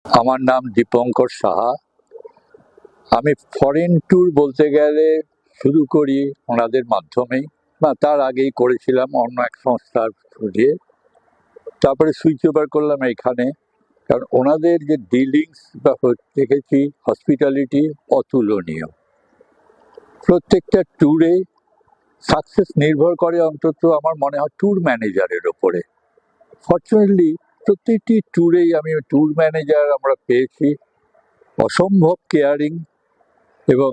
আমার নাম দীপঙ্কর সাহা। আমি ফরেন ট্যুর বলতে গেলে শুরু করি ওনাদের মাধ্যমেই, বা তার আগেই করেছিলাম অন্য এক সংস্থার through দিয়ে। তারপরে সুইচ ওভার করলাম এখানে, কারণ ওনাদের যে ডিলিংস বা দেখেছি হসপিটালিটি অতুলনীয়। প্রত্যেকটা ট্যুরে সাকসেস নির্ভর করে অন্তত আমার মনে হয় ট্যুর ম্যানেজারের ওপরে। ফর্চুনেটলি প্রত্যেকটি ট্যুরেই আমি ট্যুর ম্যানেজার আমরা পেয়েছি, অসম্ভব কেয়ারিং। এবং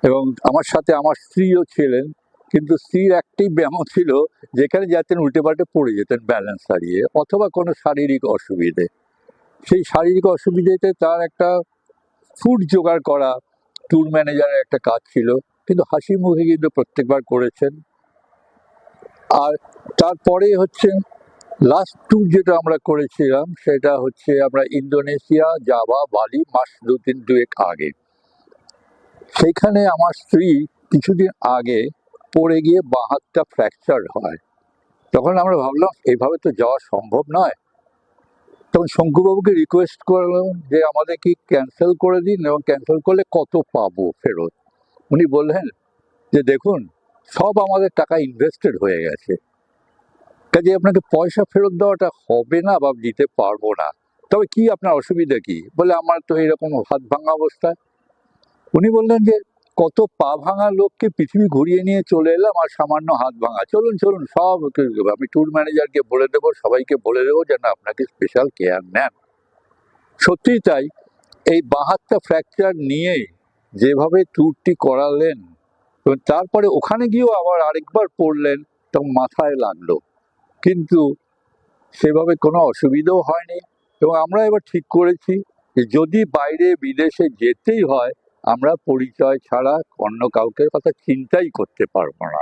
এবং আমার সাথে আমার স্ত্রীও ছিলেন, কিন্তু স্ত্রীর একটাই ব্যামো ছিল, যেখানে যেতেন উল্টে পাল্টে পড়ে যেতেন ব্যালেন্স হারিয়ে, অথবা কোনো শারীরিক অসুবিধে। সেই শারীরিক অসুবিধেতে তার একটা ফুড জোগাড় করা ট্যুর ম্যানেজারের একটা কাজ ছিল, কিন্তু হাসি মুখে কিন্তু প্রত্যেকবার করেছেন। আর তারপরে হচ্ছে লাস্ট ট্যুর যেটা আমরা করেছিলাম, সেটা হচ্ছে আমরা ইন্দোনেশিয়া, জাভা, বালি, মাস দুয়েক আগে। সেইখানে আমার স্ত্রী কিছুদিন আগে পড়ে গিয়ে বাঁ হাতটা ফ্র্যাকচার হয়। তখন আমরা ভাবলাম এইভাবে তো যাওয়া সম্ভব নয়। তখন শঙ্কুবাবুকে রিকোয়েস্ট করলাম যে আমাদের কি ক্যান্সেল করে দিন, এবং ক্যান্সেল করলে কত পাবো ফেরত। উনি বললেন যে দেখুন, সব আমাদের টাকা ইনভেস্টেড হয়ে গেছে, কাজে আপনাকে পয়সা ফেরত দেওয়াটা হবে না বা দিতে পারবো না। তবে কি আপনার অসুবিধা কি? বলে আমার তো এরকম হাত ভাঙা অবস্থা। উনি বললেন যে কত পা ভাঙা লোককে পৃথিবী ঘুরিয়ে নিয়ে চলে এলাম, আর সামান্য হাত ভাঙা, চলুন চলুন সব আমি ট্যুর ম্যানেজারকে বলে দেবো, সবাইকে বলে দেবো যেন আপনাকে স্পেশাল কেয়ার নেন। সত্যিই তাই। এই বাঁ হাতটা ফ্র্যাকচার নিয়ে যেভাবে ট্যুরটি করালেন, এবং তারপরে ওখানে গিয়েও আবার আরেকবার পড়লেন, তখন মাথায় লাগলো, কিন্তু সেভাবে কোনো অসুবিধাও হয়নি। এবং আমরা এবার ঠিক করেছি যে যদি বাইরে বিদেশে যেতেই হয়, আমরা পরিচয় ছাড়া অন্য কাউকে কথা চিন্তাই করতে পারবো না।